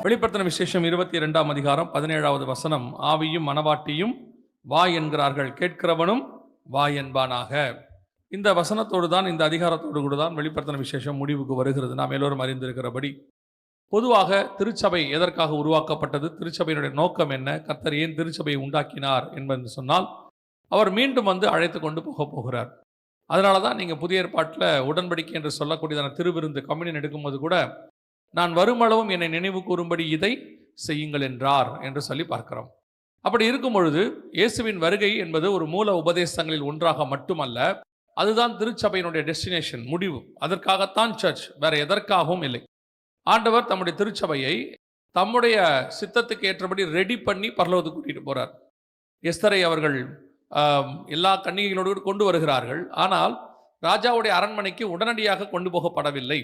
வெளிப்படுத்தின விசேஷம் 22ஆம் அதிகாரம் 17வது வசனம். ஆவியும் மனவாட்டியும் வா என்கிறார்கள், கேட்கிறவனும் வா என்பானாக. இந்த வசனத்தோடு தான், இந்த அதிகாரத்தோடு கூட தான் வெளிப்படுத்தின விசேஷம் முடிவுக்கு வருகிறது. நாம் எல்லோரும் அறிந்திருக்கிறபடி பொதுவாக திருச்சபை எதற்காக உருவாக்கப்பட்டது, திருச்சபையினுடைய நோக்கம் என்ன, கர்த்தர் ஏன் திருச்சபையை உண்டாக்கினார் என்பது சொன்னால், அவர் மீண்டும் வந்து அழைத்து கொண்டு போகிறார். அதனால தான் நீங்கள் புதிய ஏற்பாட்டில் உடன்படிக்கை என்று சொல்லக்கூடியதான திருவிருந்து கம்யூனியன் எடுக்கும்போது கூட, நான் வருமளவும் என்னை நினைவு கூறும்படி இதை செய்யுங்கள் என்றார் என்று சொல்லி பார்க்கிறோம். அப்படி இருக்கும் பொழுது இயேசுவின் வருகை என்பது ஒரு மூல உபதேசங்களில் ஒன்றாக மட்டுமல்ல, அதுதான் திருச்சபையினுடைய டெஸ்டினேஷன், முடிவு. அதற்காகத்தான் சர்ச், வேற எதற்காகவும் இல்லை. ஆண்டவர் தம்முடைய திருச்சபையை தம்முடைய சித்தத்துக்கு ஏற்றபடி ரெடி பண்ணி பரலோகத்துக்கு கூட்டிட்டு போறார். எஸ்தரை அவர்கள் எல்லா கன்னிகைகளோடு கொண்டு வருகிறார்கள். ஆனால் ராஜாவுடைய அரண்மனைக்கு உடனடியாக கொண்டு போகப்படவில்லை.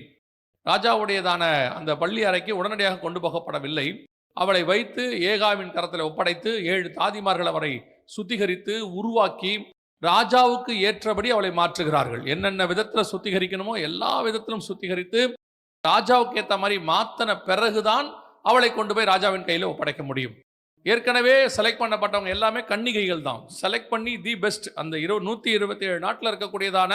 ராஜாவுடையதான அந்த பள்ளி அறைக்கு உடனடியாக கொண்டு போகப்படவில்லை. அவளை வைத்து ஏகாவின் கரத்தில் ஒப்படைத்து 7 தாதிமார்கள் அவரை சுத்திகரித்து உருவாக்கி ராஜாவுக்கு ஏற்றபடி அவளை மாற்றுகிறார்கள். என்னென்ன விதத்தில் சுத்திகரிக்கணுமோ எல்லா விதத்திலும் சுத்திகரித்து ராஜாவுக்கு ஏற்ற மாதிரி மாத்தின பிறகுதான் அவளை கொண்டு போய் ராஜாவின் கையில் ஒப்படைக்க முடியும். ஏற்கனவே செலக்ட் பண்ணப்பட்டவங்க எல்லாமே கன்னிகைகள் தான். செலக்ட் பண்ணி தி பெஸ்ட், அந்த 127 நாட்டில் இருக்கக்கூடியதான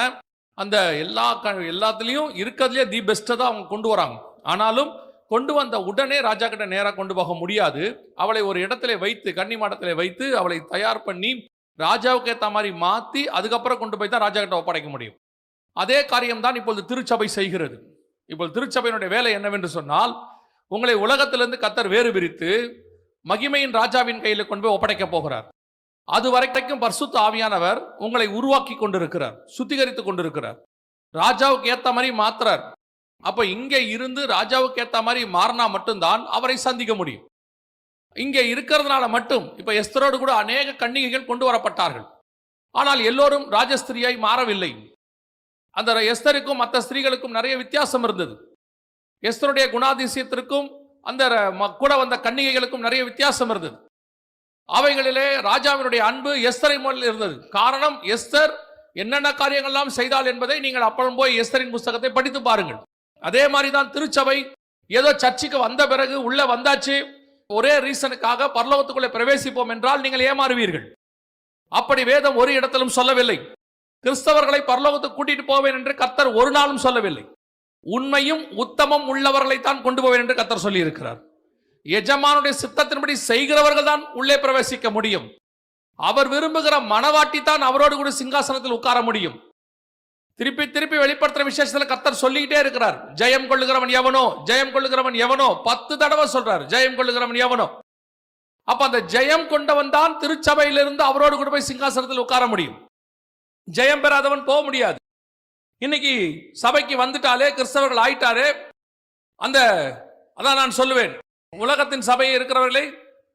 அந்த எல்லாத்துலேயும் இருக்கிறதுலே தி பெஸ்ட்டை தான் அவங்க கொண்டு வராங்க. ஆனாலும் கொண்டு வந்த உடனே ராஜா கிட்ட நேராக கொண்டு போக முடியாது. அவளை ஒரு இடத்துல வைத்து, கன்னி மாடத்தில் வைத்து அவளை தயார் பண்ணி ராஜாவுக்கு ஏற்ற மாதிரி மாற்றி அதுக்கப்புறம் கொண்டு போய் தான் ராஜா கிட்ட ஒப்படைக்க முடியும். அதே காரியம்தான் இப்பொழுது திருச்சபை செய்கிறது. இப்போது திருச்சபையினுடைய வேலை என்னவென்று சொன்னால், உங்களை உலகத்திலிருந்து கர்த்தர் வேறு பிரித்து மகிமையின் ராஜாவின் கையில் கொண்டு போய் ஒப்படைக்க போகிறார். அது வரைக்கும் பரிசுத்த ஆவியானவர் உங்களை உருவாக்கி கொண்டிருக்கிறார், சுத்திகரித்து கொண்டிருக்கிறார், ராஜாவுக்கு ஏற்ற மாதிரி மாத்துறார். அப்ப இங்கே இருந்து ராஜாவுக்கு ஏற்ற மாதிரி மாறினா மட்டும்தான் அவரை சந்திக்க முடியும். இங்கே இருக்கிறதுனால மட்டும், இப்ப எஸ்தரோடு கூட அநேக கன்னிகைகள் கொண்டு வரப்பட்டார்கள். ஆனால் எல்லோரும் ராஜஸ்திரியாய் மாறவில்லை. அந்த எஸ்தருக்கும் மற்ற ஸ்திரீகளுக்கும் நிறைய வித்தியாசம் இருந்தது. எஸ்தருடைய குணாதிசயத்திற்கும் அந்த கூட வந்த கன்னிகைகளுக்கும் நிறைய வித்தியாசம் இருந்தது. அவைகளிலே ராஜாவினுடைய அன்பு எஸ்தரை மேல் இருந்தது. காரணம், எஸ்தர் என்னென்ன காரியங்கள்லாம் செய்தாள் என்பதை நீங்கள் அப்புறம் போய் எஸ்தரின் புஸ்தகத்தை படித்து பாருங்கள். அதே மாதிரி தான் திருச்சபை. ஏதோ சர்ச்சுக்கு வந்த பிறகு உள்ள வந்தாச்சு, ஒரே ரீசனுக்காக பரலோகத்துக்குள்ளே பிரவேசிப்போம் என்றால் நீங்கள் ஏமாறுவீர்கள். அப்படி வேதம் ஒரு இடத்திலும் சொல்லவில்லை. கிறிஸ்தவர்களை பரலோகத்துக்கு கூட்டிட்டு போவேன் என்று கர்த்தர் ஒரு நாளும் சொல்லவில்லை. உண்மையும் உத்தமம் உள்ளவர்களை தான் கொண்டு போவேன் என்று கர்த்தர் சொல்லி இருக்கிறார். எஜமானுடைய சித்தத்தின்படி செய்கிறவர்கள் தான் உள்ளே பிரவேசிக்க முடியும். அவர் விரும்புகிற மனவாட்டி தான் அவரோடு கூட சிங்காசனத்தில் உட்கார முடியும். திருப்பி திருப்பி வெளிப்படுத்துற விசேஷத்தில் கர்த்தர் சொல்லிக்கிட்டே இருக்கிறார். ஜெயம் கொள்ளுகிறவன் எவனோ, ஜெயம் கொள்ளுகிறவன் எவனோ, 10 தடவை சொல்றார் ஜெயம் கொள்ளுகிறவன் எவனோ. அப்ப அந்த ஜெயம் கொண்டவன் தான் திருச்சபையிலிருந்து அவரோடு கூட போய் சிங்காசனத்தில் உட்கார முடியும். ஜெயம் பெறாதவன் போக முடியாது. இன்னைக்கு சபைக்கு வந்துட்டாலே, கிறிஸ்தவர்கள் ஆயிட்டாரே, அதான் நான் சொல்லுவேன், உலகத்தின் சபையை இருக்கிறவர்களை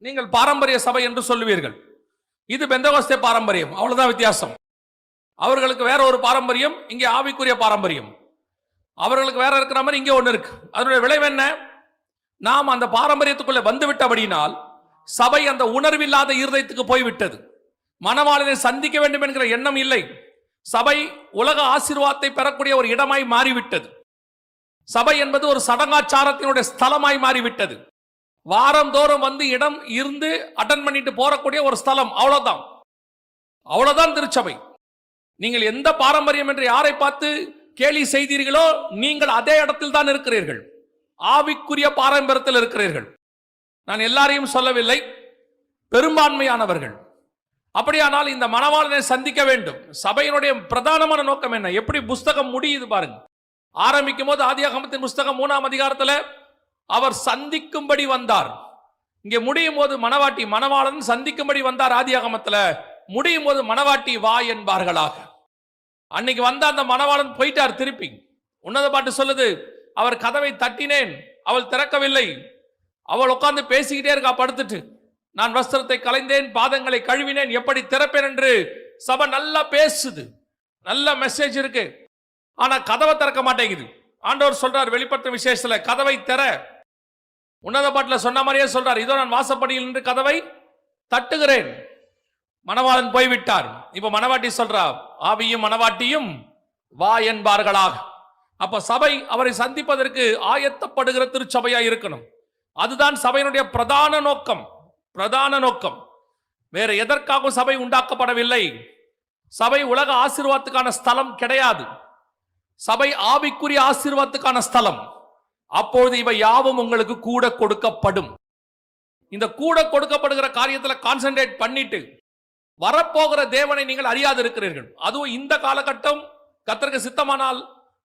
நீங்கள் பாரம்பரிய சபை என்று சொல்லுவீர்கள். இது பெந்தகோஸ்தே பாரம்பரியம், அவ்வளவுதான் வித்தியாசம். அவர்களுக்கு வேற ஒரு பாரம்பரியம், இங்கே ஆவிக்குரிய பாரம்பரியம். அவர்களுக்கு வேற இருக்கிற மாதிரி இங்கே ஒன்று இருக்கு. அதனுடைய விளைவு என்ன? நாம் அந்த பாரம்பரியத்துக்குள்ள வந்து விட்டபடினால் சபை அந்த உணர்வில்லாத இருதயத்துக்கு போய்விட்டது. மணவாளனை சந்திக்க வேண்டும் என்கிற எண்ணம் இல்லை. சபை உலக ஆசீர்வாதத்தை பெறக்கூடிய ஒரு இடமாய் மாறிவிட்டது. சபை என்பது ஒரு சடங்காச்சாரத்தினுடைய ஸ்தலமாய் மாறிவிட்டது. வாரந்தோறும் வந்து இடம் இருந்து அட்டன் பண்ணிட்டு போறக்கூடிய ஒரு ஸ்தலம், அவ்வளவுதான். அவ்வளவுதான் திருச்சபை. நீங்கள் எந்த பாரம்பரியம் என்று யாரை பார்த்து கேலி செய்தீர்களோ, நீங்கள் அதே இடத்தில் தான் இருக்கிறீர்கள். ஆவிக்குரிய பாரம்பரியத்தில் இருக்கிறீர்கள். நான் எல்லாரையும் சொல்லவில்லை, பெரும்பான்மையானவர்கள். அப்படியானால் இந்த மணவாளனை சந்திக்க வேண்டும். சபையினுடைய பிரதானமான நோக்கம் என்ன? எப்படி புஸ்தகம் முடியுது பாருங்க. ஆரம்பிக்கும் போது ஆதியாகமத்தின் புஸ்தகம் 3ஆம் அதிகாரத்தில் அவர் சந்திக்கும்படி வந்தார். இங்கே முடியும் போது மணவாளன் சந்திக்கும்படி வந்தார். ஆதியாகமத்தில் முடியும் போது மணவாட்டி வா என்பார்களாக. அன்னைக்கு வந்த அந்த மணவாளன் போயிட்டார். திருப்பி உன்னத பாட்டு சொல்லுது, அவர் கதவை தட்டினேன், அவள் திறக்கவில்லை. அவள் உட்கார்ந்து பேசிக்கிட்டே இருக்கா படுத்துட்டு. நான் வஸ்திரத்தை களைந்தேன், பாதங்களை கழுவினேன், எப்படி திறப்பேன் என்று சபை நல்லா பேசுது, நல்ல மெசேஜ் இருக்கு. ஆனா கதவை திறக்க மாட்டேங்குது. ஆண்டவர் சொல்றார் வெளிப்படுத்தும் விசேஷத்துல, கதவை திற. உன்னத பாட்டில் சொன்ன மாதிரியே சொல்றார், இதோ நான் வாசப்படியில் நின்று கதவை தட்டுகிறேன். மணவாளன் போய்விட்டார். இப்ப மணவாட்டி சொல்றா, ஆவியும் மணவாட்டியும் வா என்பார்களாக. அப்ப சபை அவரை சந்திப்பதற்கு ஆயத்தப்படுகிற திருச்சபையா இருக்கணும். அதுதான் சபையினுடைய பிரதான நோக்கம். பிரதான நோக்கம் வேற எதற்காகவும் சபை உண்டாக்கப்படவில்லை. சபை உலக ஆசீர்வாதத்துக்கான ஸ்தலம் கிடையாது. சபை ஆவிக்குரிய ஆசீர்வாதத்துக்கான ஸ்தலம். அப்பொழுது இவை யாவும் உங்களுக்கு கூட கொடுக்கப்படும். இந்த கூட கொடுக்கப்படுகிற காரியத்தில் கான்சென்ட்ரேட் பண்ணிட்டு வரப்போகிற தேவனை நீங்கள் அறியாது இருக்கிறீர்கள். அதுவும் இந்த காலகட்டம் கர்த்தருக்கு சித்தமானால்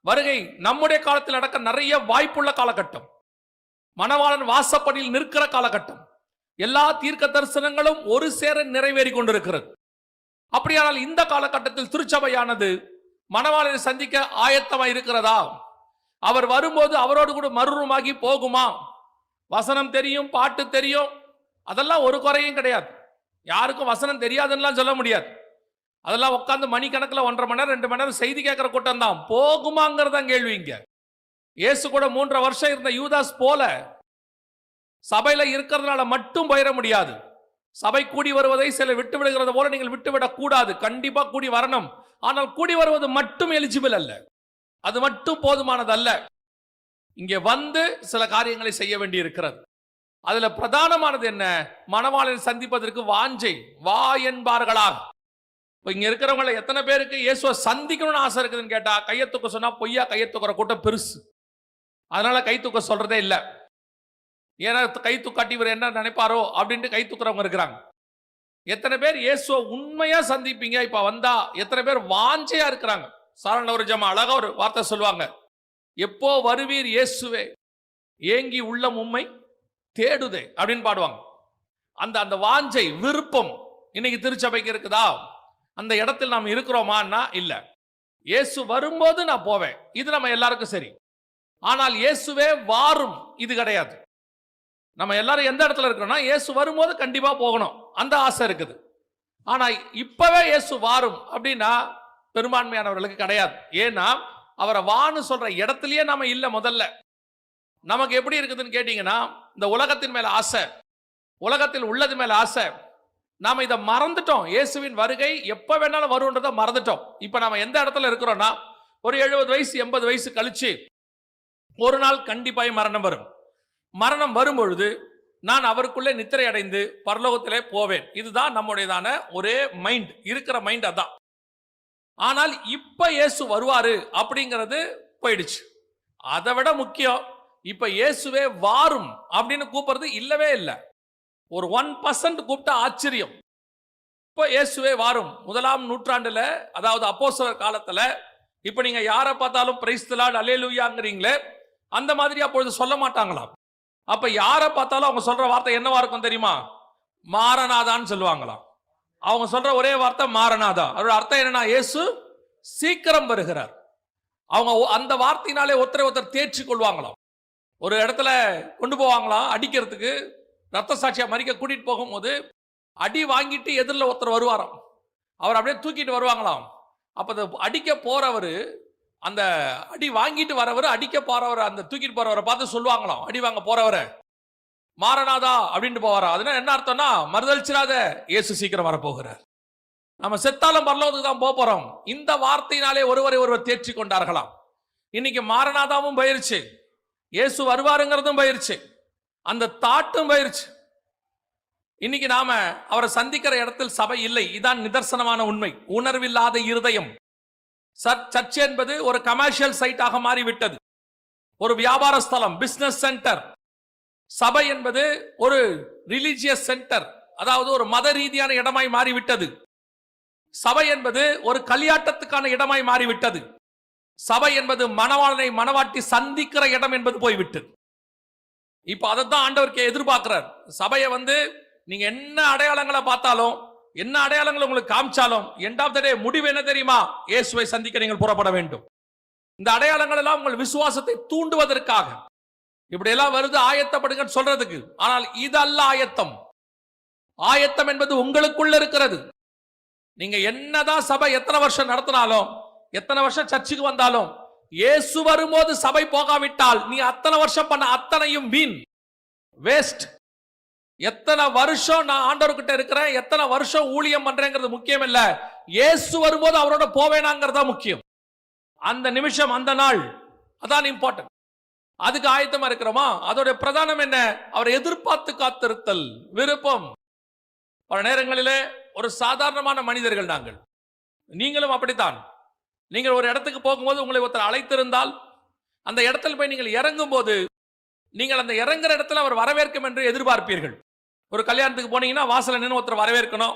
வருகை நம்முடைய காலத்தில் நடக்க நிறைய வாய்ப்புள்ள காலகட்டம். மணவாளன் வாசப்படியில் நிற்கிற காலகட்டம். எல்லா தீர்க்க தரிசனங்களும் ஒரு சேர நிறைவேறி கொண்டிருக்கிறது. அப்படியானால் இந்த காலகட்டத்தில் திருச்சபையானது மணவாளனை சந்திக்க ஆயத்தமாக இருக்கிறதா? அவர் வரும்போது அவரோடு கூட மறுரூபமாகி போகுமா? வசனம் தெரியும், பாட்டு தெரியும், அதெல்லாம் ஒரு குறையும் கிடையாது. யாருக்கும் வசனம் தெரியாதுன்னு சொல்ல முடியாது. அதெல்லாம் உட்காந்து மணிக்கணக்கில் 1.5 மணி நேரம் 2 மணி நேரம் செய்தி கேட்கிற கூட்டம் தான். போகுமாங்கிறதான் கேள்வி. இங்க இயேசு கூட 3.5 வருஷம் இருந்த யூதாஸ் போல சபையில இருக்கிறதுனால மட்டும் போயிட முடியாது. சபை கூடி வருவதை சில விட்டு விடுகிறது போல நீங்கள் விட்டுவிடக் கூடாது. கண்டிப்பா கூடி வரணும். ஆனால் கூடி வருவது மட்டும் எலிஜிபிள் அல்ல, அது மட்டும் போதுமானது அல்ல. இங்கே வந்து சில காரியங்களை செய்ய வேண்டி இருக்கிறது. அதுல பிரதானமானது என்ன? மணவாளனை சந்திப்பதற்கு வாஞ்சை, வா என்பார்களாக. இங்க இருக்கிறவங்கள எத்தனை பேருக்கு இயேசுவை சந்திக்கணும்னு ஆசை இருக்குதுன்னு கேட்டா கையை தூக்க சொன்னா பொய்யா கையை தூக்குற கூட்டம் பெருசு. அதனால கை தூக்க சொல்றதே இல்லை. ஏன்னா கை தூக்காட்டி இவர் என்ன நினைப்பாரோ அப்படின்ட்டு கை தூக்குறவங்க இருக்கிறாங்க. எத்தனை பேர் இயேசுவை உண்மையா சந்திப்பீங்க இப்ப வந்தா? எத்தனை பேர் வாஞ்சையா இருக்கிறாங்க? சாரண ஒரு ஜமா அழகா ஒரு வார்த்தை சொல்லுவாங்க, எப்போ வருவீர் இயேசுவே, ஏங்கி உள்ளம் உம்மை தேடுதே அப்படின்னு பாடுவாங்க. அந்த வாஞ்சை, விருப்பம் இன்னைக்கு திருச்சபைக்கு இருக்குதா? அந்த இடத்தில் நாம் இருக்கிறோமான்னா இல்ல. இயேசு வரும்போது நான் போவேன், இது நம்ம எல்லாருக்கும் சரி. ஆனால் இயேசுவே வாரும் இது கிடையாது. நம்ம எல்லாரும் எந்த இடத்துல இருக்கிறோம்னா இயேசு வரும்போது கண்டிப்பா போகணும், அந்த ஆசை இருக்குது. ஆனா இப்பவே இயேசு வாரும் அப்படின்னா பெரும்பான்மையானவர்களுக்கு கிடையாது. ஏன்னா அவரை வான்னு சொல்ற இடத்துலயே நாம இல்ல. முதல்ல நமக்கு எப்படி இருக்குதுன்னு கேட்டீங்கன்னா, இந்த உலகத்தின் மேல ஆசை, உலகத்தில் உள்ளது மேல ஆசை. நாம இதை மறந்துட்டோம். இயேசுவின் வருகை எப்ப வேணாலும் வரும்ன்றதை மறந்துட்டோம். இப்ப நாம எந்த இடத்துல இருக்கிறோம்னா, ஒரு 70 வயசு 80 வயசு கழிச்சு ஒரு நாள் கண்டிப்பாய் மரணம் வரும். மரணம் வரும் பொழுது நான் அவருக்குள்ளே நித்திரை அடைந்து பரலோகத்திலே போவேன். இதுதான் நம்முடையதான ஒரே மைண்ட், இருக்கிற மைண்ட் அதான். ஆனால் இப்ப இயேசு வருவாரு அப்படிங்கிறது போயிடுச்சு. அதை விட முக்கியம், இப்ப இயேசுவே வாரும் அப்படின்னு கூப்பிடுறது இல்லவே இல்லை. ஒரு 1% கூப்பிட்டா ஆச்சரியம். இப்ப இயேசுவே வாரும் 1ஆம் நூற்றாண்டுல, அதாவது அப்போஸ்தலர் காலத்துல, இப்ப நீங்க யாரை பார்த்தாலும் பிரைஸ் தி லார்ட் அல்லேலூயாங்கிறீங்களே, அந்த மாதிரி அப்பொழுது சொல்ல மாட்டாங்களாம். அப்ப யாரை பார்த்தாலும் அவங்க சொல்ற வார்த்தை என்னவா இருக்கும் தெரியுமா? மாரநாதான்னு சொல்லுவாங்களாம். அவங்க சொல்ற ஒரே வார்த்தை மாரநாதா. அதோட அர்த்தம் என்னன்னா, இயேசு சீக்கிரம் வருகிறார். அவங்க அந்த வார்த்தையினாலே ஒருத்தர் தேர்ச்சி கொள்வாங்களாம். ஒரு இடத்துல கொண்டு போவாங்களாம் அடிக்கிறதுக்கு, ரத்த சாட்சியா மறிக்க கூட்டிட்டு போகும்போது அடி வாங்கிட்டு எதிரில் ஒருத்தர் வருவாராம். அவர் அப்படியே தூக்கிட்டு வருவாங்களாம். அப்ப அடிக்க போறவர், அந்த அடி வாங்கிட்டு வரவர், அடிக்க போறவர், அந்த தூக்கிட்டு போறவரை பார்த்து சொல்லுவாங்களாம், அடி வாங்க போறவரை மாரநாதா அப்படின்ட்டு போவாரா. அதுனா என்ன அர்த்தம்னா, மறுதளிச்சிடாத, இயேசு சீக்கிரம் வரப்போகிறார், நம்ம செத்தாலும் பரலோகத்துக்கு தான் போறோம். இந்த வார்த்தையினாலே ஒருவரை ஒருவர் தேர்ச்சி கொண்டார்களாம். இன்னைக்கு மாரநாதாவும் பயிற்சி, இயேசு வருவாருங்கிறதும் பயிற்சி, அந்த தாட்டும் பயிற்சி. இன்னைக்கு நாம அவரை சந்திக்கிற இடத்தில் சபை இல்லை. இதான் நிதர்சனமான உண்மை. உணர்வில்லாத இருதயம். சர்ச் என்பது ஒரு கமர்ஷியல் சைட்டாக மாறிவிட்டது, ஒரு வியாபார ஸ்தலம், பிசினஸ் சென்டர். சபை என்பது ஒரு ரிலிஜியஸ் சென்டர், அதாவது ஒரு மத ரீதியான இடமாய் மாறிவிட்டது. சபை என்பது ஒரு கல்யாட்டத்துக்கான இடமாய் மாறிவிட்டது. சபை என்பது மணவாளனை மணவாட்டி சந்திக்கிற இடம் என்பது போய்விட்டது. இப்ப அதைத்தான் ஆண்டவருக்கு எதிர்பார்க்கிறார். சபையை நீங்க என்ன அடையாளங்களை பார்த்தாலும், என்ன அடையாளங்களை உங்களுக்கு காமிச்சாலும், எண்ட் ஆஃப் த டே முடிவு என்ன தெரியுமா? இயேசுவை சந்திக்க நீங்கள் புறப்பட வேண்டும். இந்த அடையாளங்கள் எல்லாம் உங்கள் விசுவாசத்தை தூண்டுவதற்காக இப்படி எல்லாம் வருது, ஆயத்தப்படுங்க சொல்றதுக்கு. ஆனால் இதல்ல ஆயத்தம். ஆயத்தம் என்பது உங்களுக்குள்ள இருக்கிறது. நீங்க என்னதான் சபை எத்தனை வருஷம் நடத்தினாலும், எத்தனை வருஷம் சர்ச்சுக்கு வந்தாலும், இயேசு வரும்போது சபை போகாவிட்டால் நீ அத்தனை வருஷம் பண்ண அத்தனையும் வீண், வேஸ்ட். எத்தனை வருஷம் நான் ஆண்டவர்கிட்ட இருக்கிறேன், எத்தனை வருஷம் ஊழியம் பண்றேங்கிறது முக்கியம் இல்ல, இயேசு வரும்போது அவரோட போவேனாங்கிறதா முக்கியம். அந்த நிமிஷம், அந்த நாள், அதான் இம்பார்ட்டன்ட். அதுக்கு ஆயத்தமா இருக்கிறோமா? அதோட பிரதானம் என்ன? அவரை எதிர்பார்த்து காத்திருத்தல், விருப்பம். பல நேரங்களிலே ஒரு சாதாரணமான மனிதர்கள் நாங்கள், நீங்களும் அப்படித்தான். நீங்கள் ஒரு இடத்துக்கு போகும்போது உங்களை ஒருத்தர் அழைத்திருந்தால் அந்த இடத்துல போய் நீங்கள் இறங்கும் போது நீங்கள் அந்த இறங்குற இடத்துல அவர் வரவேற்கும் என்று எதிர்பார்ப்பீர்கள். ஒரு கல்யாணத்துக்கு போனீங்கன்னா வாசல்ல நின்று ஒருத்தர் வரவேற்கணும்.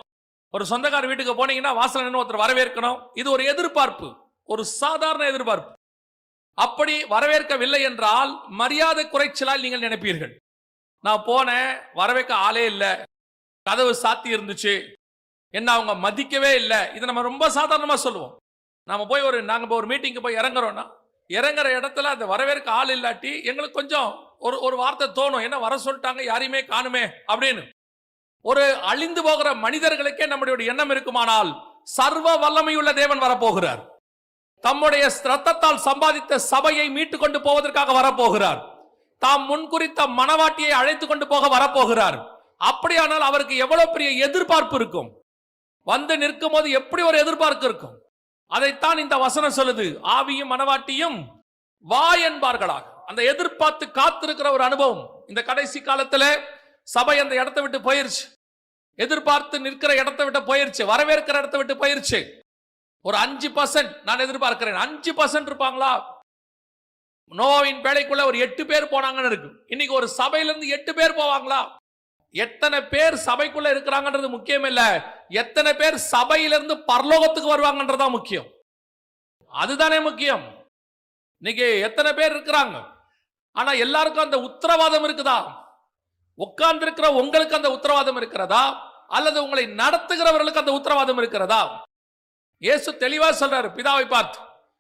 ஒரு சொந்தக்கார வீட்டுக்கு போனீங்கன்னா வாசல்ல நின்று ஒருத்தர் வரவேற்கணும். இது ஒரு எதிர்பார்ப்பு, ஒரு சாதாரண எதிர்பார்ப்பு. அப்படி வரவேற்கவில்லை என்றால் மரியாதை குறைச்சலால் நீங்கள் நினைப்பீர்கள். நான் போனேன், வரவேற்க ஆளே இல்லை, கதவு சாத்தி இருந்துச்சு, என்ன அவங்க மதிக்கவே இல்லை. இதை நம்ம ரொம்ப சாதாரணமா சொல்லுவோம். நாங்க ஒரு மீட்டிங்கு போய் இறங்குறோம்னா இறங்குற இடத்துல அந்த வரவேற்க ஆள் இல்லாட்டி எங்களுக்கு கொஞ்சம் ஒரு வார்த்தை தோணும், என்ன வர சொல்லிட்டாங்க, யாரையுமே காணுமே அப்படின்னு. ஒரு அழிந்து போகிற மனிதர்களுக்கே நம்முடைய எண்ணம் இருக்குமானால் சர்வ வல்லமையுள்ள தேவன் வரப்போகிறார். தம்முடைய ரத்தத்தால் சம்பாதித்த சபையை மீட்டு கொண்டு போவதற்காக வரப்போகிறார். தாம் முன்குறித்த மனவாட்டியை அழைத்து கொண்டு போக வரப்போகிறார். அப்படியானால் அவருக்கு எவ்வளவு பெரிய எதிர்பார்ப்பு இருக்கும், வந்து நிற்கும் போது எப்படி ஒரு எதிர்பார்ப்பு இருக்கும். அதைத்தான் இந்த வசனம் சொல்லுது, ஆவியும் மனவாட்டியும் வா என்பார்களாக. அந்த எதிர்பார்த்து காத்திருக்கிற ஒரு அனுபவம் இந்த கடைசி காலத்துல சபை அந்த இடத்தை விட்டு போயிருச்சு. எதிர்பார்த்து நிற்கிற இடத்தை விட்டு போயிருச்சு, வரவேற்கிற இடத்தை விட்டு போயிருச்சு. ஒரு 5% நான் எதிர்பார்க்கிறேன். 5% இருப்பாங்களா? நோவாவின் பேழைக்குள்ள ஒரு 8 பேர் போனாங்கன்னு இருக்கு. இன்னைக்கு ஒரு சபையிலிருந்து 8 பேர் போவாங்களா? எத்தனை பேர் சபைக்குள்ள இருக்கிறாங்கன்றது முக்கியம் இல்ல, எத்தனை பேர் சபையிலிருந்து பரலோகத்துக்கு வருவாங்கன்றதான் முக்கியம். அதுதானே முக்கியம். இன்னைக்கு எத்தனை பேர் இருக்கிறாங்க, ஆனா எல்லாருக்கும் அந்த உத்தரவாதம் இருக்குதா? உட்கார்ந்து இருக்கிற உங்களுக்கு அந்த உத்தரவாதம் இருக்கிறதா, அல்லது உங்களை நடத்துகிறவர்களுக்கு அந்த உத்தரவாதம் இருக்கிறதா? இயேசு தெளிவா சொல்றாரு, பிதாவை பார்த்து,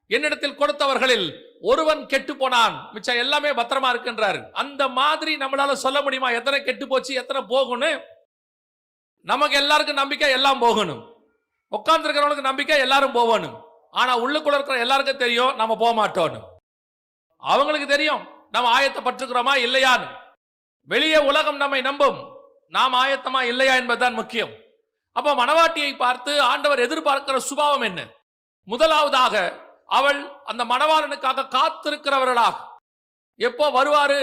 என்னிடத்தில் கொடுத்தவர்களில் ஒருவன் கெட்டு போனான், மிச்சம் எல்லாமே பத்திரமா இருக்குன்றாரு. அந்த மாதிரி நம்மளால சொல்ல முடியுமா எத்தனை கெட்டு போச்சு, எத்தனை போகணும்? நமக்கு எல்லாருக்கும் நம்பிக்கை எல்லாம் போகணும், உட்கார்ந்து இருக்கிறவங்களுக்கு நம்பிக்கை எல்லாரும் போகணும். ஆனா உள்ளுக்குள்ள இருக்கிற எல்லாருக்கும் தெரியும் நம்ம போக மாட்டோம். அவங்களுக்கு தெரியும் நம்ம ஆயத்தப்பட்டிருக்கிறோமா இல்லையான்னு. வெளியே உலகம் நம்மை நம்பும், நாம் ஆயத்தமா இல்லையா என்பதுதான் முக்கியம். அப்ப மணவாட்டியை பார்த்து ஆண்டவர் எதிர்பார்க்கிற சுபாவம் என்ன? முதலாவதாக அவள் அந்த மணவாளனுக்காக காத்திருக்கிறவர்களாக, எப்போ வருவாரு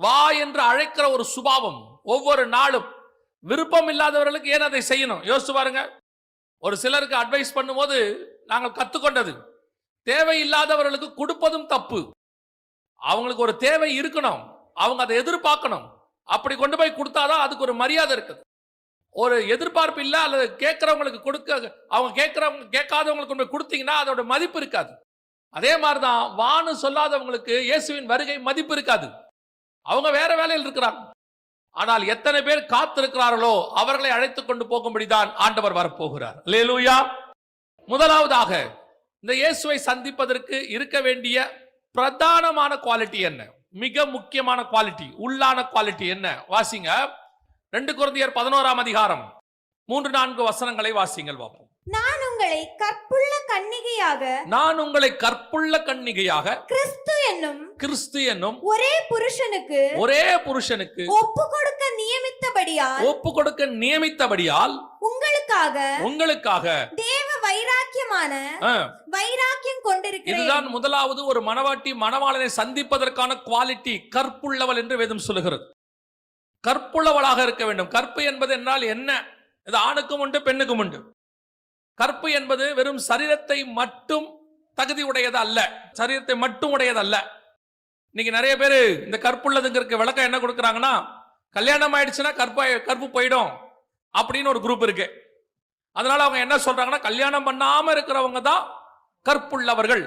வா என்று அழைக்கிற ஒரு சுபாவம். ஒவ்வொரு நாளும் விருப்பம் இல்லாதவர்களுக்கு ஏன் அதை செய்யணும் யோசிச்சு பாருங்க. ஒரு சிலருக்கு அட்வைஸ் பண்ணும்போது நாங்கள் கத்துக்கொண்டது, தேவையில்லாதவர்களுக்கு கொடுப்பதும் தப்பு. அவங்களுக்கு ஒரு தேவை இருக்கணும், அவங்க அதை எதிர்பார்க்கணும். அப்படி கொண்டு போய் கொடுத்தாதான் அதுக்கு ஒரு மரியாதை இருக்குது. ஒரு எதிர்பார்ப்பு இல்லை, அல்லது கேட்கிறவங்களுக்கு கொடுக்க, அவங்க கேட்காதவங்களுக்கு கொண்டு போய் கொடுத்தீங்கன்னா அதோட மதிப்பு இருக்காது. அதே மாதிரிதான் வான்னு சொல்லாதவங்களுக்கு இயேசுவின் வருகை மதிப்பு இருக்காது. அவங்க வேற வேலையில் இருக்கிறாங்க. ஆனால் எத்தனை பேர் காத்திருக்கிறார்களோ அவர்களை அழைத்துக் கொண்டு போகும்படிதான் ஆண்டவர் வரப்போகிறார். அல்லேலூயா. முதலாவதாக இந்த இயேசுவை சந்திப்பதற்கு இருக்க வேண்டிய பிரதானமான குவாலிட்டி என்ன? மிக முக்கியமான குவாலிட்டி, உள்ளான குவாலிட்டி என்ன? வாசிங்க 2 கொரிந்தியர் 11ஆம் அதிகாரம் 3-4 வசனங்களை வாசிங்கள் பார்ப்போம். நான் உங்களை கற்புள்ள கன்னிகையாக கிறிஸ்து என்னும் ஒரே புருஷனுக்கு ஒப்பு கொடுக்க நியமித்தபடியால் உங்களுக்காக தேவ வைராக்கியம் கொண்டிருக்கிறேன். இதுதான் முதலாவது ஒரு மணவாட்டி மணவாளனை சந்திப்பதற்கான குவாலிட்டி, கற்புள்ளவள் என்று வேதம் சொல்லுகிறது. கற்புள்ளவளாக இருக்க வேண்டும். கற்பு என்பது என்னால் என்ன? இது ஆணுக்கும் உண்டு பெண்ணுக்கும் உண்டு. கற்பு என்பது வெறும் சரீரத்தை மட்டும் தகுதி உடையது அல்ல, சரீரத்தை மட்டும் உடையது அல்ல. இன்னைக்கு நிறைய பேர் இந்த கற்புள்ளதுங்கிறதுக்கு விளக்கம் என்ன கொடுக்குறாங்கன்னா, கல்யாணம் ஆயிடுச்சுன்னா கற்பு போயிடும் அப்படின்னு ஒரு குரூப் இருக்கு. அதனால அவங்க என்ன சொல்றாங்கன்னா, கல்யாணம் பண்ணாம இருக்கிறவங்க தான் கற்புள்ளவர்கள்.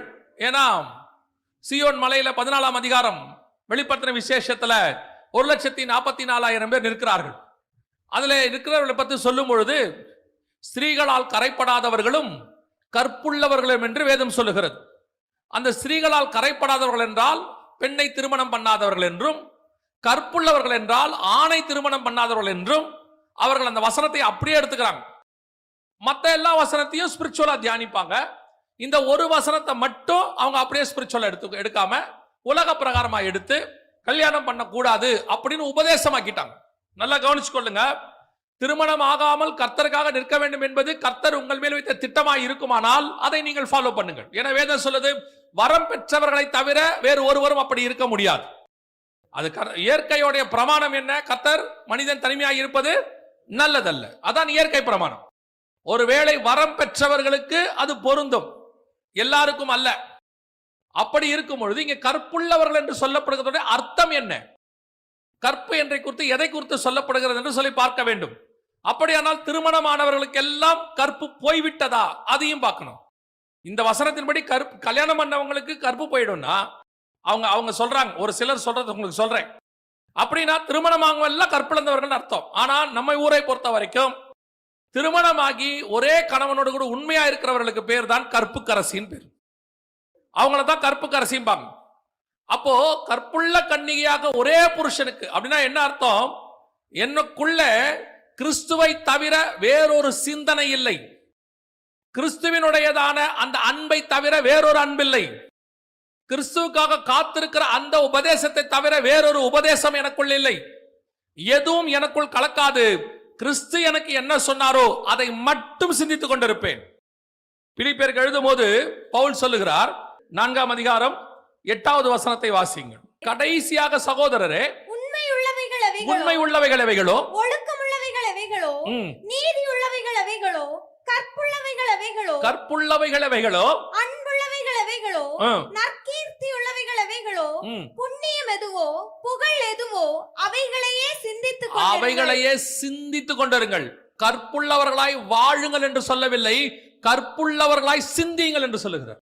ஏன்னா சீயோன் மலையில 14ஆம் அதிகாரம் வெளிப்படுத்தின விசேஷத்துல 1,44,000 பேர் நிற்கிறார்கள். அதுல இருக்கிறவர்களை பற்றி சொல்லும் பொழுது ஸ்திரீகளால் கரைப்படாதவர்களும் கற்புள்ளவர்களும் என்று வேதம் சொல்லுகிறது. அந்த ஸ்திரீகளால் கரைப்படாதவர்கள் என்றால் பெண்ணை திருமணம் பண்ணாதவர்கள் என்றும், கற்புள்ளவர்கள் என்றால் ஆணை திருமணம் பண்ணாதவர்கள் என்றும் அவர்கள் அந்த வசனத்தை அப்படியே எடுத்துக்கிறாங்க. மற்ற எல்லா வசனத்தையும் ஸ்பிரிச்சுவலா தியானிப்பாங்க. இந்த ஒரு வசனத்தை மட்டும் அவங்க அப்படியே ஸ்பிரிச்சுவலா எடுக்காம உலக பிரகாரமா எடுத்து கல்யாணம் பண்ணக்கூடாது அப்படின்னு உபதேசமாக்கிட்டாங்க. நல்லா கவனிச்சுக்கொள்ளுங்க. திருமணம் ஆகாமல் கர்த்தருக்காக நிற்க வேண்டும் என்பது கர்த்தர் உங்கள் மேல் வைத்த திட்டமாய் இருக்குமானால் அதை நீங்கள் ஃபாலோ பண்ணுங்கள். என வேதம் சொல்லுது, வரம் பெற்றவர்களை தவிர வேறு ஒருவரும் அப்படி இருக்க முடியாது. அது இயற்கையோடைய பிரமாணம் என்ன? கர்த்தர் மனிதன் தனிமையாக இருப்பது நல்லதல்ல. அதான் இயற்கை பிரமாணம். ஒருவேளை வரம் பெற்றவர்களுக்கு அது பொருந்தும், எல்லாருக்கும் அல்ல. அப்படி இருக்கும் பொழுது இங்க கற்புள்ளவர்கள் என்று சொல்லப்படுகிறதோட அர்த்தம் என்ன? கற்பு என்றை குறித்து எதை குறித்து சொல்லப்படுகிறது என்று சொல்லி பார்க்க வேண்டும். அப்படியானால் திருமணமானவர்களுக்கு எல்லாம் கற்பு போய்விட்டதா? அதையும் பார்க்கணும். இந்த வசனத்தின்படி கல்யாணம் பண்ணவங்களுக்கு கற்பு போயிடும்னா அவங்க சொல்றாங்க, ஒரு சிலர் சொல்றது உங்களுக்கு சொல்றேன். அப்படின்னா திருமணமானவங்க எல்லாம் கற்பிழந்தவர்கள் அர்த்தம். ஆனா நம்ம ஊரை பொறுத்த வரைக்கும் திருமணமாகி ஒரே கணவனோடு கூட உண்மையா இருக்கிறவர்களுக்கு பேர் தான் கற்புக்கரசின்னு பேர். அவங்கள தான் கற்புக்கரசிம்பாங்க. அப்போ கற்புள்ள கன்னிகையாக ஒரே புருஷனுக்கு அப்படின்னா என்ன அர்த்தம்? எனக்குள்ள கிறிஸ்துவை தவிர வேறொரு சிந்தனை இல்லை, கிறிஸ்துவினுடையதான அந்த அன்பை தவிர வேறொரு அன்பில்லை, கிறிஸ்துவுக்காக காத்திருக்கிற அந்த உபதேசத்தை தவிர வேறொரு உபதேசம் எனக்குள் இல்லை, எதுவும் எனக்குள் கலக்காது. கிறிஸ்து எனக்கு என்ன சொன்னாரோ அதை மட்டும் சிந்தித்துக் கொண்டிருப்பேன். பிலிப்பியருக்கு எழுதும் போது பவுல் சொல்லுகிறார், 4ஆம் அதிகாரம் 8வது வசனத்தை வாசிங்கள். கடைசியாக சகோதரரே, உண்மை உள்ளவைகள் எவைகளோ, ஒழுக்கமுள்ளவைகள் எவைகளோ, நீதி உள்ளவைகள் எவைகளோ, கற்புள்ளவைகள் எவைகளோ, கற்புள்ளவைகள் எவைகளோ, அன்புள்ளவைகள் எவைகளோ, நற்கீர்த்தி உள்ளவைகள் எவைகளோ, புண்ணியம் எதுவோ, புகழ் எதுவோ, அவைகளையே சிந்தித்துக் கொண்டிருங்கள். கற்புள்ளவர்களாய் வாழுங்கள் என்று சொல்லவில்லை, கற்புள்ளவர்களாய் சிந்தியுங்கள் என்று சொல்லுகிறார்.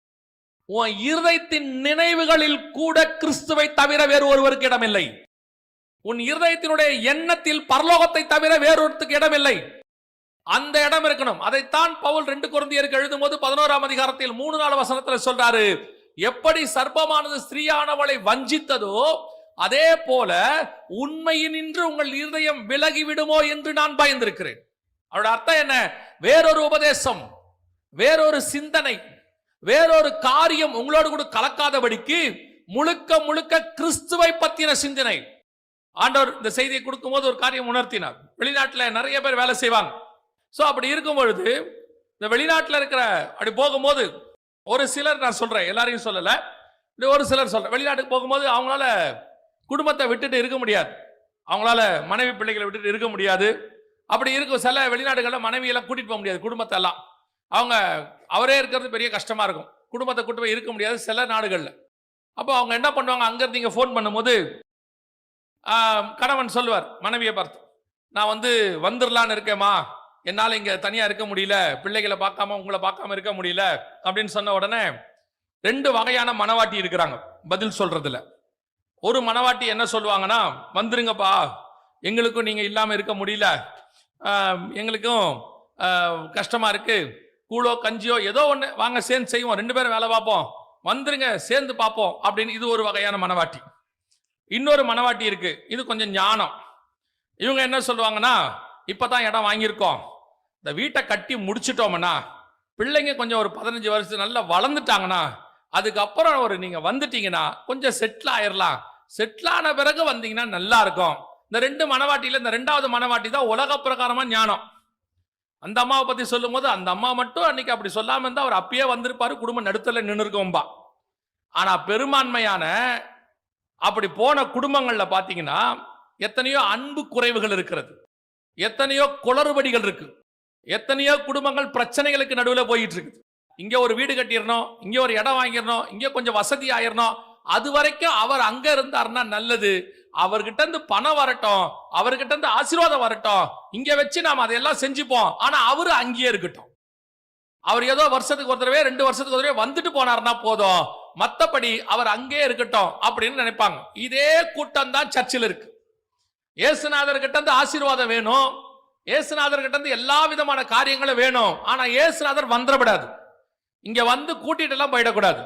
உன் இருதயத்தின் நினைவுகளில் கூட கிறிஸ்துவை தவிர வேறு ஒருவருக்கு இடமில்லை. உன் இருதயத்தினுடைய எண்ணத்தில் பரலோகத்தை தவிர வேறொருத்துக்கு இடமில்லை. அந்த இடம் இருக்கணும். அதைத்தான் பவுல் 2 கொரிந்தியருக்கு எழுதும் போது 11ஆம் அதிகாரத்தில் 3-4 வசனத்தில் சொல்றாரு, எப்படி சர்ப்பமானது ஸ்திரீயானவளை வஞ்சித்ததோ அதே போல உண்மையினின்று உங்கள் இருதயம் விலகி விடுமோ என்று நான் பயந்திருக்கிறேன். அவரோட அர்த்தம் என்ன? வேறொரு உபதேசம், வேறொரு சிந்தனை, வேறொரு காரியம் உங்களோடு கூட கலக்காதபடிக்கு முழுக்க முழுக்க கிறிஸ்துவை பத்தின சிந்தனை. ஆண்டவர் இந்த செய்தியை கொடுக்கும் போது ஒரு காரியம் உணர்த்தினார். வெளிநாட்டில் நிறைய பேர் வேலை செய்வாங்க. சோ அப்படி இருக்கும் பொழுது இந்த வெளிநாட்டில் இருக்கிற அப்படி போகும்போது ஒரு சிலர், நான் சொல்றேன் எல்லாரையும் சொல்லல, ஒரு சிலர் சொல்றேன், வெளிநாட்டுக்கு போகும்போது அவங்களால குடும்பத்தை விட்டுட்டு இருக்க முடியாது, அவங்களால மனைவி பிள்ளைகளை விட்டுட்டு இருக்க முடியாது. அப்படி இருக்கும் சில வெளிநாடுகளில் மனைவியெல்லாம் கூட்டிட்டு போக முடியாது, குடும்பத்தை எல்லாம் அவங்க அவரே இருக்கிறது பெரிய கஷ்டமா இருக்கும், குடும்பத்தை கூட்டு போய் இருக்க முடியாது சில நாடுகளில். அப்போ அவங்க என்ன பண்ணுவாங்க, அங்கிருந்து இங்கே ஃபோன் பண்ணும்போது கணவன் சொல்லுவார் மனைவியை பார்த்து, நான் வந்துடலான்னு இருக்கேம்மா, என்னால் இங்கே தனியாக இருக்க முடியல, பிள்ளைகளை பார்க்காம உங்களை பார்க்காம இருக்க முடியல அப்படின்னு சொன்ன உடனே 2 வகையான மனவாட்டி இருக்கிறாங்க பதில் சொல்றதுல. ஒரு மனவாட்டி என்ன சொல்லுவாங்கன்னா, வந்துருங்கப்பா, எங்களுக்கும் நீங்கள் இல்லாமல் இருக்க முடியல, எங்களுக்கும் கஷ்டமா இருக்கு, கூழோ கஞ்சியோ ஏதோ ஒன்று வாங்க சேர்ந்து செய்வோம், 2 பேரும் வேலை பார்ப்போம், வந்துருங்க சேர்ந்து பார்ப்போம் அப்படின்னு. இது ஒரு வகையான மனவாட்டி. இன்னொரு மனவாட்டி இருக்கு, இது கொஞ்சம் ஞானம். இவங்க என்ன சொல்லுவாங்கன்னா, இப்பதான் இடம் வாங்கியிருக்கோம், இந்த வீட்டை கட்டி முடிச்சிட்டோம்னா பிள்ளைங்க கொஞ்சம் ஒரு 15 வருஷம் நல்லா வளர்ந்துட்டாங்கன்னா அதுக்கப்புறம் நீங்க வந்துட்டீங்கன்னா கொஞ்சம் செட்டில் ஆயிரலாம், செட்டில் ஆன பிறகு வந்தீங்கன்னா நல்லா இருக்கும். இந்த 2 மனவாட்டியில இந்த 2வது மனவாட்டி தான் உலக பிரகாரமா ஞானம். அந்த அம்மாவை பத்தி சொல்லும் போது அந்த அம்மா மட்டும் அன்னைக்கு அப்படி சொல்லாம இருந்தா அவர் அப்பயே வந்திருப்பாரு, குடும்பம் நடுத்தல நின்று இருக்கோம்பா. ஆனா பெரும்பான்மையான அப்படி போன குடும்பங்கள்ல பாத்தீங்கன்னா எத்தனையோ அன்பு குறைவுகள் இருக்கிறது, எத்தனையோ குளறுபடிகள் இருக்கு, எத்தனையோ குடும்பங்கள் பிரச்சனைகளுக்கு நடுவில் போயிட்டு இருக்கு. இங்க ஒரு வீடு கட்டிடணும், இங்க ஒரு இடம் வாங்கிடணும், இங்க கொஞ்சம் வசதி ஆயிரணும், அது வரைக்கும் அவர் அங்க இருந்தாருன்னா நல்லது, அவர்கிட்ட இருந்து பணம் வரட்டும், அவர்கிட்ட இருந்து ஆசீர்வாதம் வரட்டும், இங்க வச்சு நாம அதையெல்லாம் செஞ்சுப்போம், ஆனா அவரு அங்கேயே இருக்கட்டும். அவர் ஏதோ வருஷத்துக்கு ஒரு தடவை 2 வருஷத்துக்கு ஒரு தடவை வந்துட்டு போனார்னா போதும், மத்தபடி அவர் அங்கேயே இருக்கட்டும் அப்படின்னு நினைப்பாங்க. இதே கூட்டம் தான் சர்ச்சில் இருக்கு. இயேசுநாதர் கிட்ட இருந்து ஆசீர்வாதம் வேணும், இயேசுநாதர் கிட்ட இருந்து எல்லா விதமான காரியங்களும் வேணும், ஆனா இயேசுநாதர் வந்துடக்கூடாது, இங்க வந்து கூட்டிட்டு எல்லாம் போயிடக்கூடாது.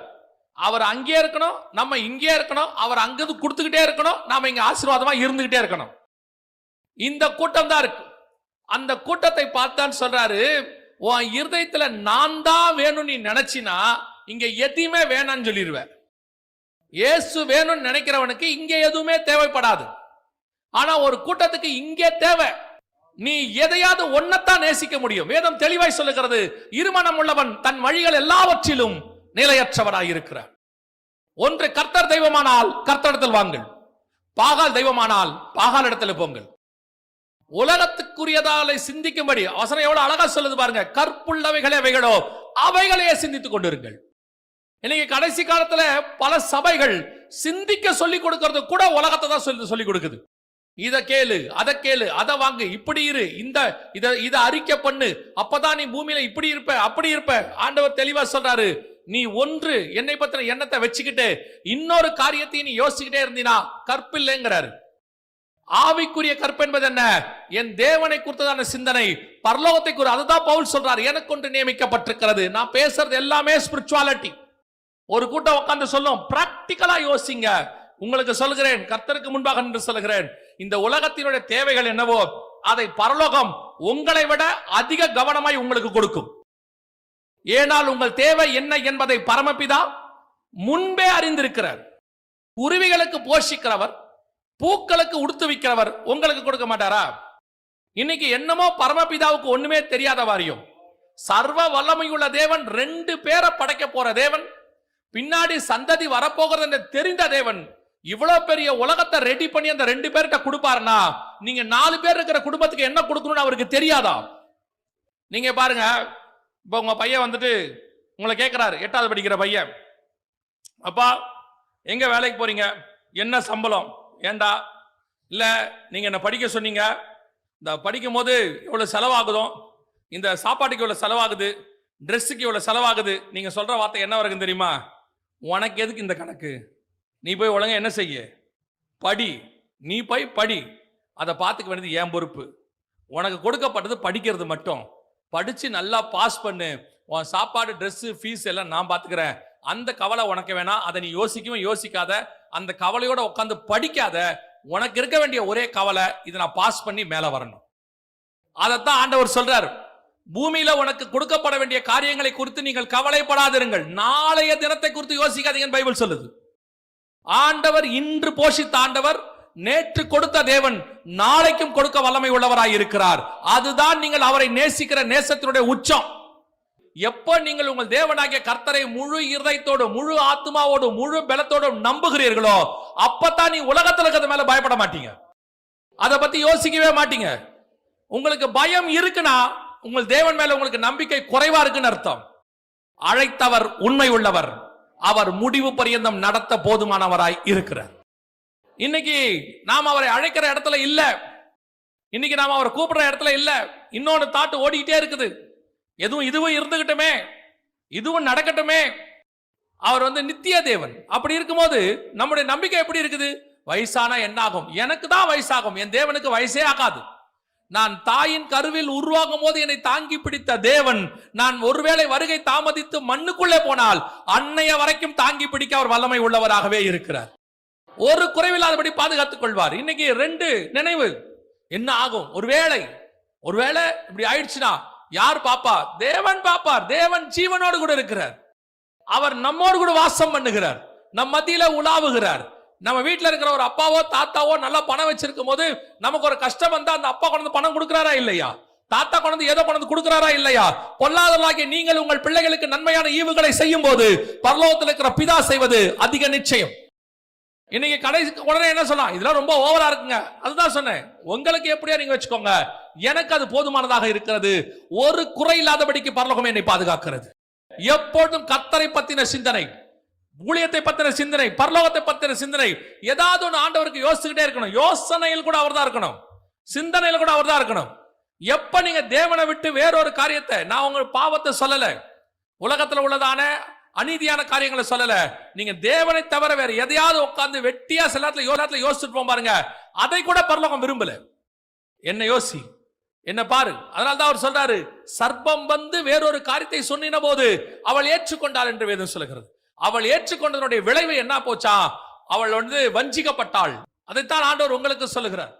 அவர் அங்கே இருக்கணும், நம்ம இங்கே இருக்கணும், அவர் அங்கிருந்து கொடுத்துக்கிட்டே இருக்கணும், நாம இங்க ஆசீர்வாதமா இருந்துகிட்டே இருக்கணும். இந்த கூட்டம் தான் இருக்கு. அந்த கூட்டத்தை பார்த்தான்னு சொல்றாரு, உன் இருதயத்துல நான் தான் வேணும் நீ நினைச்சினா இங்க எதுவுமே வேணான்னு சொல்லிடுவேன். இயேசு வேணும்னு நினைக்கிறவனுக்கு இங்க எதுவுமே தேவைப்படாது. ஆனா ஒரு கூட்டத்துக்கு இங்கே தேவை, நீ எதையாவது ஒன்னத்தான் நேசிக்க முடியும். வேதம் தெளிவாய் சொல்லுகிறது, இருமனம் உள்ளவன் தன் வழிகள் எல்லாவற்றிலும் நிலையற்றவனாய் இருக்கிறார். ஒன்று கர்த்தர் தெய்வமானால் கர்த்தரிடத்தில் வாங்கள், பாகால் தெய்வமானால் பாகால் இடத்துல போங்கள். உலகத்துக்குரியதாலை சிந்திக்கும்படி வசனம் எவ்வளவு அழகா சொல்லுது பாருங்க. கற்புள்ளவைகளே அவைகளோ அவைகளையே சிந்தித்துக் கொண்டிருங்கள். இன்னைக்கு கடைசி காலத்துல பல சபைகள் சிந்திக்க சொல்லிக் கொடுக்கிறது கூட உலகத்தை தான் சொல்லிக் கொடுக்குது. இத கேளு, அதை கேளு, அதை வாங்கு, இப்படி இரு, இத அறிக்கை பண்ணு, அப்பதான் நீ பூமியில இப்படி இருப்ப அப்படி இருப்ப. ஆண்டவர் தெளிவா சொல்றாரு, நீ ஒன்று என்னை பத்தின எண்ணத்தை வச்சுக்கிட்டு இன்னொரு காரியத்தையும் நீ யோசிச்சுக்கிட்டே இருந்தீனா கற்பில்லைங்கிறாரு. ஆவிக்குரிய கற்பு என்பது என்ன? என் தேவனை குறித்ததான சிந்தனை, பரலோகத்தை குறித்து. அதுதான் பவுல் சொல்றாரு, எனக்கு ஒன்று நியமிக்கப்பட்டிருக்கிறது. நான் பேசுறது எல்லாமே ஸ்பிரிச்சுவாலிட்டி. ஒரு கூட்டம் உட்கார்ந்து சொல்லும், பிராக்டிகலா யோசிங்க. உங்களுக்கு சொல்கிறேன், கர்த்தருக்கு முன்பாக நின்று சொல்கிறேன், இந்த உலகத்தினுடைய தேவைகள் என்னவோ அதை பரலோகம் உங்களை விட அதிக கவனமாய் உங்களுக்கு கொடுக்கும். ஏனால் உங்கள் தேவை என்ன என்பதை பரமபிதா முன்பே அறிந்திருக்கிறார். குருவிகளுக்கு போஷிக்கிறவர், பூக்களுக்கு உடுத்துவிக்கிறவர் உங்களுக்கு கொடுக்க மாட்டாரா? இன்னைக்கு என்னமோ பரமபிதாவுக்கு ஒண்ணுமே தெரியாத வாரியம். சர்வ வல்லமையுள்ள தேவன் 2 பேரை படைக்க போற தேவன், பின்னாடி சந்ததி வரப்போகிறது என்று தெரிந்த தேவன், இவ்வளவு பெரிய உலகத்தை ரெடி பண்ணி அந்த 2 பேர்கிட்ட கொடுப்பாருன்னா நீங்க 4 பேர் இருக்கிற குடும்பத்துக்கு என்ன கொடுக்கணும்னு அவருக்கு தெரியாதா? நீங்க பாருங்க, இப்ப உங்க பையன் வந்துட்டு உங்களை கேட்கிறாரு, 8வது படிக்கிற பையன், அப்பா எங்க வேலைக்கு போறீங்க, என்ன சம்பளம்? ஏண்டா? இல்ல நீங்க என்ன படிக்க சொன்னீங்க, இந்த படிக்கும் போது இவ்வளவு செலவாகுதோ, இந்த சாப்பாட்டுக்கு இவ்வளவு செலவாகுது, ட்ரெஸ்ஸுக்கு இவ்வளவு செலவாகுது. நீங்க சொல்ற வார்த்தை என்ன வரைக்கும் தெரியுமா? உனக்கு எதுக்கு இந்த கணக்கு? நீ போய் ஒழுங்கா என்ன செய்ய, படி. நீ போய் படி, அதை பார்த்துக்க வேண்டியது என் பொறுப்பு. உனக்கு கொடுக்கப்பட்டது படிக்கிறது மட்டும். படிச்சு நல்லா பாஸ் பண்ணு, உன் சாப்பாடு ட்ரெஸ் ஃபீஸ் எல்லாம் நான் பார்த்துக்கிறேன். அந்த கவலை உனக்கு வேணாம், அதை நீ யோசிக்கவும் யோசிக்காத, அந்த கவலையோட உட்காந்து படிக்காத. உனக்கு இருக்க வேண்டிய ஒரே கவலை, இதை நான் பாஸ் பண்ணி மேல வரணும். அதைத்தான் ஆண்டவர் சொல்றார், பூமியில உனக்கு கொடுக்கப்பட வேண்டிய காரியங்களை குறித்து நீங்கள் கவலைப்படாதிருங்கள், நாளைய தினத்தை குறித்து யோசிக்காதீங்கன்னு பைபிள் சொல்லுது. ஆண்டவர் இன்று போஷித்த ஆண்டவர், நேற்று கொடுத்த தேவன் நாளைக்கும் கொடுக்க வல்லமை உள்ளவராய் இருக்கிறார். அதுதான் நீங்கள் அவரை நேசிக்கிற நேசத்தினுடைய உச்சம். எப்போ நீங்கள் உங்கள் தேவனாகிய கர்த்தரை முழு இருதயத்தோடு, முழு ஆத்மாவோடு, முழு பலத்தோடு நம்புகிறீர்களோ, அப்பதான் நீ உலகத்தில் இருக்கிறது மேல பயப்பட மாட்டீங்க, அதை பத்தி யோசிக்கவே மாட்டீங்க. உங்களுக்கு பயம் இருக்குன்னா உங்கள் தேவன் மேல உங்களுக்கு நம்பிக்கை குறைவா இருக்குன்னு அர்த்தம். அழைத்தவர் உண்மை உள்ளவர், அவர் முடிவு பரியந்தம் நடத்த போதுமானவராய் இருக்கிறார். இன்னைக்கு நாம் அவரை அழைக்கிற இடத்துல இல்ல, இன்னைக்கு நாம் அவரை கூப்பிடுற இடத்துல இல்ல. இன்னொன்னு தாட்டு ஓடிக்கிட்டே இருக்குது, இதுவும் இருந்துகிட்டுமே, இதுவும் நடக்கட்டுமே. அவர் நித்திய தேவன். அப்படி இருக்கும்போது நம்முடைய நம்பிக்கை எப்படி இருக்குது? வயசானா என்ன ஆகும்? எனக்கு தான் வயசாகும், என் தேவனுக்கு வயசே ஆகாது. நான் தாயின் கருவில் உருவாகும் போது என்னை தாங்கி பிடித்த தேவன், நான் ஒருவேளை வருகை தாமதித்து மண்ணுக்குள்ளே போனால் அன்னைய வரைக்கும் தாங்கி பிடிக்க அவர் வல்லமை உள்ளவராகவே இருக்கிறார். ஒரு குறைவில்லாதபடி பாதுகாத்துக் கொள்வார். இன்னைக்கு 2 நினைவு. என்ன ஆகும்? ஒருவேளை இப்படி ஆயிடுச்சுன்னா யார் பாப்பா? தேவன் பாப்பார். தேவன் ஜீவனோடு கூட இருக்கிறார். அவர் நம்மோடு கூட வாசம் பண்ணுகிறார், நம் மத்தியில உலாவுகிறார். நம்ம வீட்டுல இருக்கிற ஒரு அப்பாவோ தாத்தாவோ நல்லா பணம் வச்சிருக்கும் போது நமக்கு ஒரு கஷ்டம் வந்தா அந்த அப்பா கொண்டு பணம் கொடுக்கிறாரா இல்லையா? தாத்தா கொண்டு ஏதோ கொண்டு கொடுக்கிறாரா இல்லையா? பொல்லாதவர்களாகிய நீங்கள் உங்கள் பிள்ளைகளுக்கு நன்மையான ஈவுகளை செய்யும் போது பரலோகத்தில் இருக்கிற பிதா செய்வது அதிக நிச்சயம். இன்னைக்கு கடைசி உடனே என்ன சொல்லலாம்? இதெல்லாம் ரொம்ப ஓவரா இருக்குங்க. அதுதான் சொன்னேன், உங்களுக்கு எப்படியா நீங்க வச்சுக்கோங்க, எனக்கு அது போதுமானதாக இருக்கிறது. ஒரு குறை இல்லாதபடிக்கு பரலோகம் என்னை பாதுகாக்கிறது. எப்பொழுதும் கர்த்தரை பத்தின சிந்தனை, ஊழியத்தை பத்தின சிந்தனை, பரலோகத்தை பத்தின சிந்தனை, ஏதாவது ஒன்று ஆண்டவருக்கு யோசிச்சுக்கிட்டே இருக்கணும். யோசனையில் கூட அவர் தான் இருக்கணும், சிந்தனையில் கூட அவர் தான் இருக்கணும். எப்ப நீங்க தேவனை விட்டு வேறொரு காரியத்தை, நான் உங்க பாவத்தை சொல்லல, உலகத்துல உள்ளதான அநீதியான காரியங்களை சொல்லல, நீங்க தேவனை தவிர வேற எதையாவது உட்கார்ந்து வெட்டியா சில நேரத்துல யோசிச்சுட்டு போம் பாருங்க, அதை கூட பரலோகம் விரும்பல. என்ன யோசி, என்ன பாரு. அதனால்தான் அவர் சொல்றாரு, சர்ப்பம் வேறொரு காரியத்தை சொன்னின போது அவள் ஏற்றுக்கொண்டாள் என்று வேதம் சொல்லுகிறது. அவள் ஏற்றுக்கொண்டதனுடைய விளைவு என்ன போச்சா? அவள் வஞ்சிக்கப்பட்டாள். அதைத்தான் ஆண்டவர் உங்களுக்கு சொல்லுகிறார்.